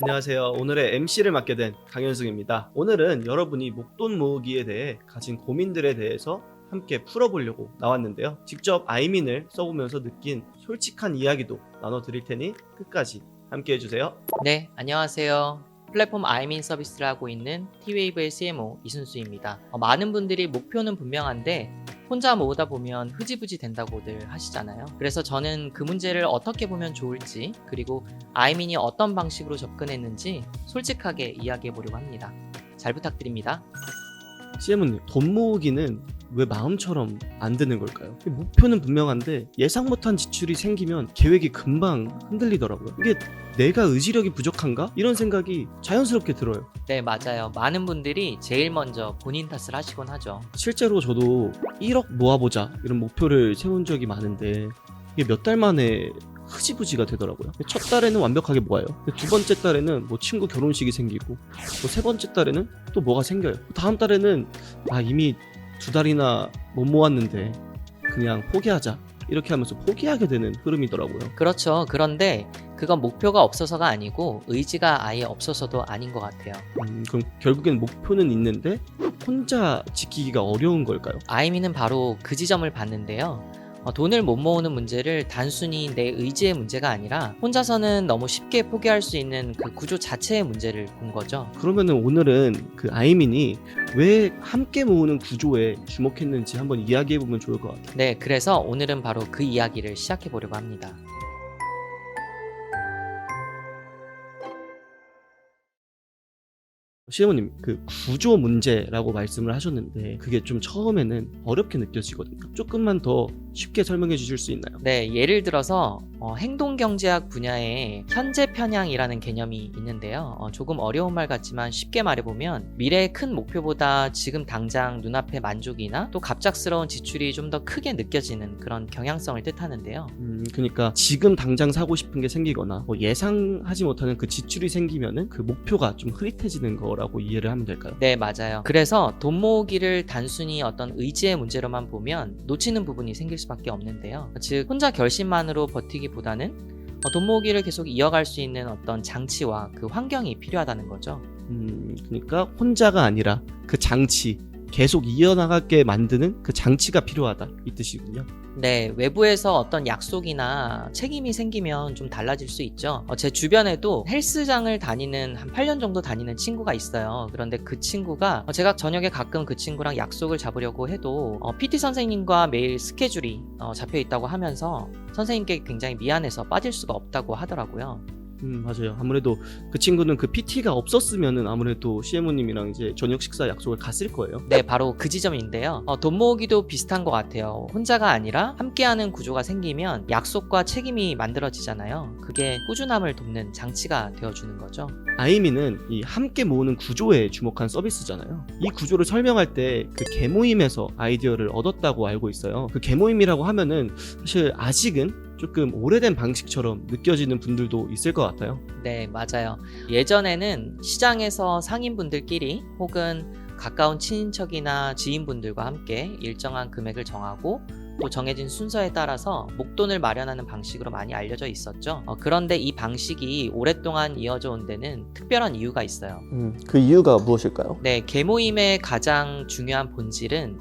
안녕하세요. 오늘의 MC를 맡게 된 강현승입니다. 오늘은 여러분이 목돈 모으기에 대해 가진 고민들에 대해서 함께 풀어보려고 나왔는데요. 직접 아이민을 써보면서 느낀 솔직한 이야기도 나눠드릴 테니 끝까지 함께 해주세요. 네, 안녕하세요. 플랫폼 아이민 서비스를 하고 있는 T웨이브의 CMO 이순수입니다. 많은 분들이 목표는 분명한데 혼자 모으다 보면 흐지부지 된다고들 하시잖아요. 그래서 저는 그 문제를 어떻게 보면 좋을지, 그리고 아이민이 어떤 방식으로 접근했는지 솔직하게 이야기해 보려고 합니다. 잘 부탁드립니다. CMO님, 돈 모으기는 왜 마음처럼 안 되는 걸까요? 목표는 분명한데 예상 못한 지출이 생기면 계획이 금방 흔들리더라고요. 이게 내가 의지력이 부족한가? 이런 생각이 자연스럽게 들어요. 네, 맞아요. 많은 분들이 제일 먼저 본인 탓을 하시곤 하죠. 실제로 저도 1억 모아보자 이런 목표를 세운 적이 많은데 이게 몇 달 만에 흐지부지가 되더라고요. 첫 달에는 완벽하게 모아요. 두 번째 달에는 뭐 친구 결혼식이 생기고 또 세 번째 달에는 또 뭐가 생겨요. 다음 달에는 이미 2달이나 못 모았는데 그냥 포기하자 이렇게 하면서 포기하게 되는 흐름이더라고요. 그렇죠. 그런데 그건 목표가 없어서가 아니고 의지가 아예 없어서도 아닌 것 같아요. 그럼 결국엔 목표는 있는데 혼자 지키기가 어려운 걸까요? 아이미는 바로 그 지점을 봤는데요. 돈을 못 모으는 문제를 단순히 내 의지의 문제가 아니라 혼자서는 너무 쉽게 포기할 수 있는 그 구조 자체의 문제를 본 거죠. 그러면은 오늘은 그 아이민이 왜 함께 모으는 구조에 주목했는지 한번 이야기해보면 좋을 것 같아요. 네, 그래서 오늘은 바로 그 이야기를 시작해 보려고 합니다. 시어머님, 그 구조 문제라고 말씀을 하셨는데 그게 좀 처음에는 어렵게 느껴지거든요. 조금만 더 쉽게 설명해 주실 수 있나요? 네, 예를 들어서 행동경제학 분야에 현재 편향이라는 개념이 있는데요. 조금 어려운 말 같지만 쉽게 말해보면 미래의 큰 목표보다 지금 당장 눈앞의 만족이나 또 갑작스러운 지출이 좀 더 크게 느껴지는 그런 경향성을 뜻하는데요. 그러니까 지금 당장 사고 싶은 게 생기거나 뭐 예상하지 못하는 그 지출이 생기면은 그 목표가 좀 흐릿해지는 거라고 이해를 하면 될까요? 네, 맞아요. 그래서 돈 모으기를 단순히 어떤 의지의 문제로만 보면 놓치는 부분이 생길 수밖에 없는데요. 즉 혼자 결심만으로 버티기보다는 돈 모으기를 계속 이어갈 수 있는 어떤 장치와 그 환경이 필요하다는 거죠. 그러니까 혼자가 아니라 그 장치, 계속 이어나가게 만드는 그 장치가 필요하다 이 뜻이군요. 네, 외부에서 어떤 약속이나 책임이 생기면 좀 달라질 수 있죠. 제 주변에도 헬스장을 다니는 한 8년 정도 다니는 친구가 있어요. 그런데 그 친구가 제가 저녁에 가끔 그 친구랑 약속을 잡으려고 해도 PT 선생님과 매일 스케줄이 잡혀 있다고 하면서 선생님께 굉장히 미안해서 빠질 수가 없다고 하더라고요. 맞아요. 아무래도 그 친구는 그 PT가 없었으면은 아무래도 CMO님이랑 이제 저녁 식사 약속을 갔을 거예요. 네, 바로 그 지점인데요. 돈 모으기도 비슷한 것 같아요. 혼자가 아니라 함께하는 구조가 생기면 약속과 책임이 만들어지잖아요. 그게 꾸준함을 돕는 장치가 되어주는 거죠. 아이미는 이 함께 모으는 구조에 주목한 서비스잖아요. 이 구조를 설명할 때 그 개모임에서 아이디어를 얻었다고 알고 있어요. 그 개모임이라고 하면은 사실 아직은 조금 오래된 방식처럼 느껴지는 분들도 있을 것 같아요. 네, 맞아요. 예전에는 시장에서 상인분들끼리 혹은 가까운 친인척이나 지인분들과 함께 일정한 금액을 정하고 또 정해진 순서에 따라서 목돈을 마련하는 방식으로 많이 알려져 있었죠. 그런데 이 방식이 오랫동안 이어져 온 데는 특별한 이유가 있어요. 그 이유가 무엇일까요? 네, 계모임의 가장 중요한 본질은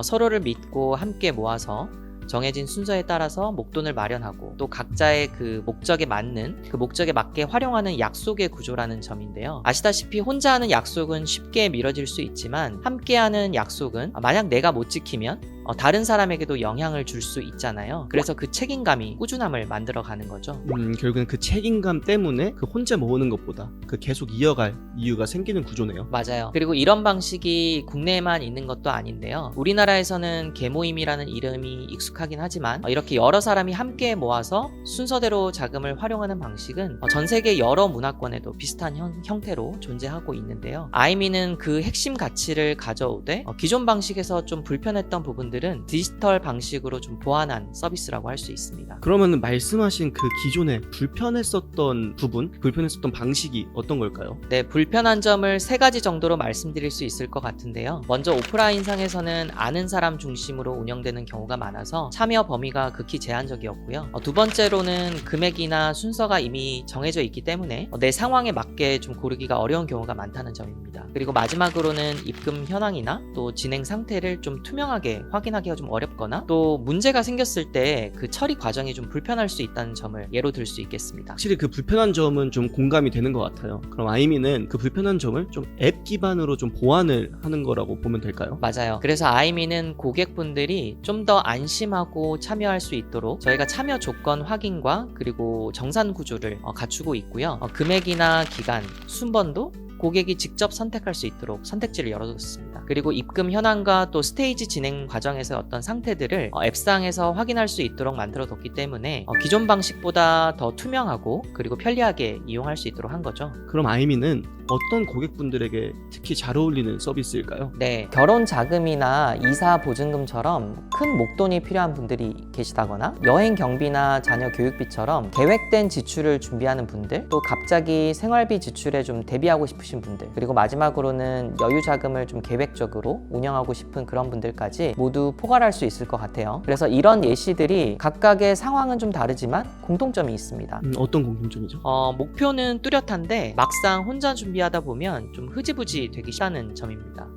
서로를 믿고 함께 모아서 정해진 순서에 따라서 목돈을 마련하고 또 각자의 그 목적에 맞는 그 목적에 맞게 활용하는 약속의 구조라는 점인데요. 아시다시피 혼자 하는 약속은 쉽게 미뤄질 수 있지만 함께하는 약속은 만약 내가 못 지키면 다른 사람에게도 영향을 줄 수 있잖아요. 그래서 그 책임감이 꾸준함을 만들어가는 거죠. 결국은 그 책임감 때문에 그 혼자 모으는 것보다 그 계속 이어갈 이유가 생기는 구조네요. 맞아요. 그리고 이런 방식이 국내에만 있는 것도 아닌데요. 우리나라에서는 계모임이라는 이름이 익숙하긴 하지만 이렇게 여러 사람이 함께 모아서 순서대로 자금을 활용하는 방식은 전 세계 여러 문화권에도 비슷한 형태로 존재하고 있는데요. 아이미는 그 핵심 가치를 가져오되 기존 방식에서 좀 불편했던 부분들 분들은 디지털 방식으로 좀 보완한 서비스라고 할 수 있습니다. 그러면 말씀하신 그 기존에 불편했었던 부분, 불편했었던 방식이 어떤 걸까요? 네, 불편한 점을 3가지 정도로 말씀드릴 수 있을 것 같은데요. 먼저 오프라인상에서는 아는 사람 중심으로 운영되는 경우가 많아서 참여 범위가 극히 제한적이었고요. 두 번째로는 금액이나 순서가 이미 정해져 있기 때문에 내 상황에 맞게 좀 고르기가 어려운 경우가 많다는 점입니다. 그리고 마지막으로는 입금 현황이나 또 진행 상태를 좀 투명하게 확인하기가 좀 어렵거나 또 문제가 생겼을 때 그 처리 과정이 좀 불편할 수 있다는 점을 예로 들 수 있겠습니다. 확실히 그 불편한 점은 좀 공감이 되는 것 같아요. 그럼 아이미는 그 불편한 점을 좀 앱 기반으로 좀 보완을 하는 거라고 보면 될까요? 맞아요. 그래서 아이미는 고객분들이 좀 더 안심하고 참여할 수 있도록 저희가 참여 조건 확인과 그리고 정산 구조를 갖추고 있고요. 금액이나 기간, 순번도 고객이 직접 선택할 수 있도록 선택지를 열어뒀습니다. 그리고 입금 현황과 또 스테이지 진행 과정에서의 어떤 상태들을 앱상에서 확인할 수 있도록 만들어뒀기 때문에 기존 방식보다 더 투명하고 그리고 편리하게 이용할 수 있도록 한 거죠. 그럼 아이미는 어떤 고객분들에게 특히 잘 어울리는 서비스일까요? 네, 결혼 자금이나 이사 보증금처럼 큰 목돈이 필요한 분들이 계시다거나 여행 경비나 자녀 교육비처럼 계획된 지출을 준비하는 분들, 또 갑자기 생활비 지출에 좀 대비하고 싶으신 분들, 그리고 마지막으로는 여유 자금을 좀 계획적으로 운영하고 싶은 그런 분들까지 모두 포괄할 수 있을 것 같아요. 그래서 이런 예시들이 각각의 상황은 좀 다르지만 공통점이 있습니다. 어떤 공통점이죠? 목표는 뚜렷한데 막상 혼자 준비하다 보면 좀 흐지부지 되기 쉽다는 점입니다.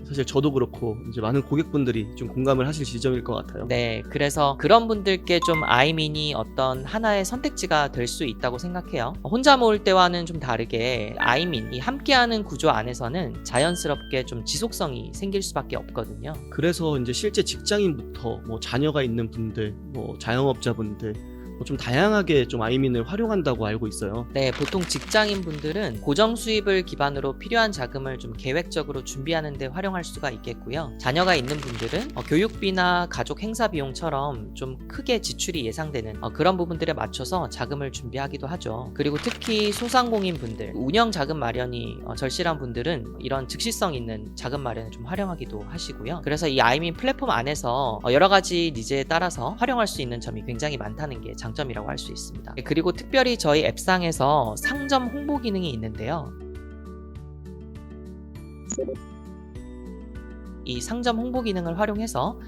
사실 저도 그렇고 이제 많은 고객분들이 좀 공감을 하실 지점일 것 같아요. 네, 그래서 그런 분들께 좀 아이민이 어떤 하나의 선택지가 될 수 있다고 생각해요. 혼자 모을 때와는 좀 다르게 아이민, 이 함께하는 구조 안에서는 자연스럽게 좀 지속성이 생길 수밖에 없거든요. 그래서 이제 실제 직장인부터 뭐 자녀가 있는 분들, 뭐 자영업자분들 좀 다양하게 좀 아이민을 활용한다고 알고 있어요. 네, 보통 직장인 분들은 고정 수입을 기반으로 필요한 자금을 좀 계획적으로 준비하는 데 활용할 수가 있겠고요. 자녀가 있는 분들은 교육비나 가족 행사 비용처럼 좀 크게 지출이 예상되는 그런 부분들에 맞춰서 자금을 준비하기도 하죠. 그리고 특히 소상공인 분들, 운영 자금 마련이 절실한 분들은 이런 즉시성 있는 자금 마련을 좀 활용하기도 하시고요. 그래서 이 아이민 플랫폼 안에서 여러 가지 니즈에 따라서 활용할 수 있는 점이 굉장히 많다는 게 장점이라고 할 수 있습니다. 그리고 특별히 저희 앱상에서 상점 홍보 기능이 있는데요. 이 상점 홍보 기능을 활용해서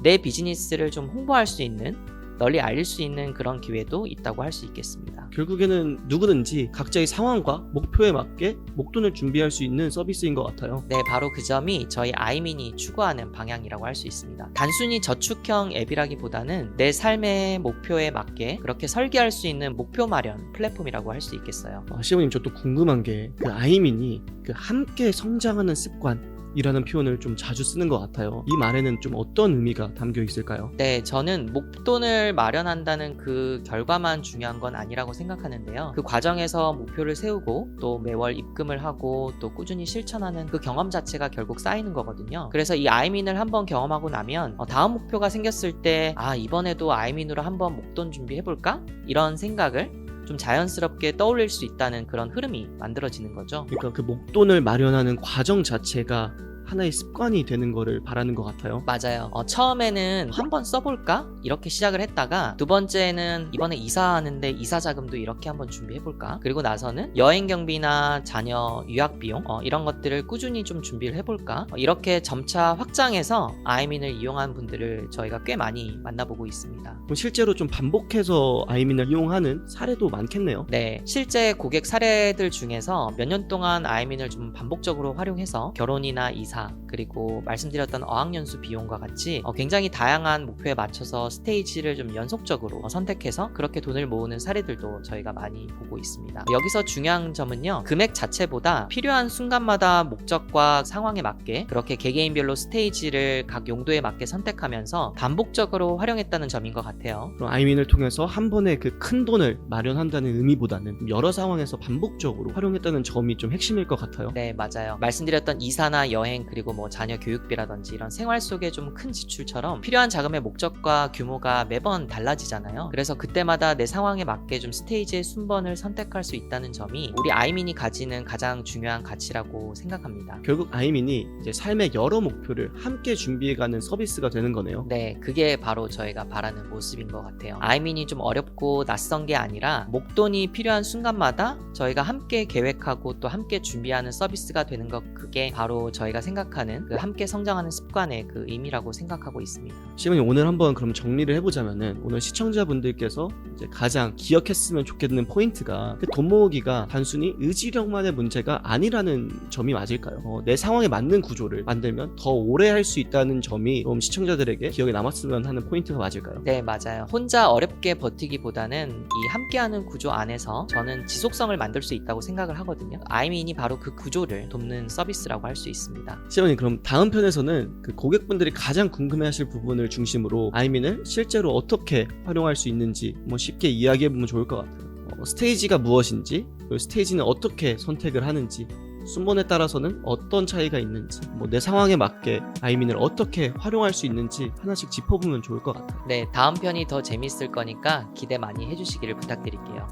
내 비즈니스를 좀 홍보할 수 있는, 널리 알릴 수 있는 그런 기회도 있다고 할 수 있겠습니다. 결국에는 누구든지 각자의 상황과 목표에 맞게 목돈을 준비할 수 있는 서비스인 것 같아요. 네, 바로 그 점이 저희 아이민이 추구하는 방향이라고 할 수 있습니다. 단순히 저축형 앱이라기보다는 내 삶의 목표에 맞게 그렇게 설계할 수 있는 목표 마련 플랫폼이라고 할 수 있겠어요. 시부님, 저 또 궁금한 게 그 아이민이 그 함께 성장하는 습관 이라는 표현을 좀 자주 쓰는 것 같아요. 이 말에는 좀 어떤 의미가 담겨 있을까요? 네, 저는 목돈을 마련한다는 그 결과만 중요한 건 아니라고 생각하는데요. 그 과정에서 목표를 세우고 또 매월 입금을 하고 또 꾸준히 실천하는 그 경험 자체가 결국 쌓이는 거거든요. 그래서 이 아이민을 한번 경험하고 나면 다음 목표가 생겼을 때 이번에도 아이민으로 한번 목돈 준비해볼까? 이런 생각을 좀 자연스럽게 떠올릴 수 있다는 그런 흐름이 만들어지는 거죠. 그러니까 그 목돈을 마련하는 과정 자체가 하나의 습관이 되는 거를 바라는 것 같아요. 맞아요. 처음에는 한번 써볼까? 이렇게 시작을 했다가 두 번째는 이번에 이사하는데 이사 자금도 이렇게 한번 준비해볼까? 그리고 나서는 여행 경비나 자녀 유학 비용 이런 것들을 꾸준히 좀 준비를 해볼까? 이렇게 점차 확장해서 아이민을 이용한 분들을 저희가 꽤 많이 만나보고 있습니다. 그럼 실제로 좀 반복해서 아이민을 이용하는 사례도 많겠네요. 네, 실제 고객 사례들 중에서 몇 년 동안 아이민을 좀 반복적으로 활용해서 결혼이나 이사 그리고 말씀드렸던 어학연수 비용과 같이 굉장히 다양한 목표에 맞춰서 스테이지를 좀 연속적으로 선택해서 그렇게 돈을 모으는 사례들도 저희가 많이 보고 있습니다. 여기서 중요한 점은요, 금액 자체보다 필요한 순간마다 목적과 상황에 맞게 그렇게 개개인별로 스테이지를 각 용도에 맞게 선택하면서 반복적으로 활용했다는 점인 것 같아요. 그럼 아이민을 통해서 한 번에 그 큰 돈을 마련한다는 의미보다는 여러 상황에서 반복적으로 활용했다는 점이 좀 핵심일 것 같아요. 네, 맞아요. 말씀드렸던 이사나 여행 여행 그리고 뭐 자녀 교육비라든지 이런 생활 속에 좀 큰 지출처럼 필요한 자금의 목적과 규모가 매번 달라지잖아요. 그래서 그때마다 내 상황에 맞게 좀 스테이지의 순번을 선택할 수 있다는 점이 우리 아이민이 가지는 가장 중요한 가치라고 생각합니다. 결국 아이민이 이제 삶의 여러 목표를 함께 준비해가는 서비스가 되는 거네요. 네, 그게 바로 저희가 바라는 모습인 것 같아요. 아이민이 좀 어렵고 낯선 게 아니라 목돈이 필요한 순간마다 저희가 함께 계획하고 또 함께 준비하는 서비스가 되는 것, 그게 바로 저희가 생각하는 그 함께 성장하는 습관의 그 의미라고 생각하고 있습니다. 시몬이 오늘 한번 그럼 정리를 해보자면은, 오늘 시청자분들께서 이제 가장 기억했으면 좋겠는 포인트가 그 돈 모으기가 단순히 의지력만의 문제가 아니라는 점이 맞을까요? 내 상황에 맞는 구조를 만들면 더 오래 할 수 있다는 점이 좀 시청자들에게 기억에 남았으면 하는 포인트가 맞을까요? 네, 맞아요. 혼자 어렵게 버티기보다는 이 함께하는 구조 안에서 저는 지속성을 만들 수 있다고 생각을 하거든요. 아이민이 바로 그 구조를 돕는 서비스라고 할 수 있습니다. 시몬이 그럼 다음 편에서는 그 고객분들이 가장 궁금해하실 부분을 중심으로 아이민을 실제로 어떻게 활용할 수 있는지 뭐 쉽게 이야기해보면 좋을 것 같아요. 스테이지가 무엇인지, 그리고 스테이지는 어떻게 선택을 하는지, 순번에 따라서는 어떤 차이가 있는지, 뭐 내 상황에 맞게 아이민을 어떻게 활용할 수 있는지 하나씩 짚어보면 좋을 것 같아요. 네, 다음 편이 더 재밌을 거니까 기대 많이 해주시기를 부탁드릴게요.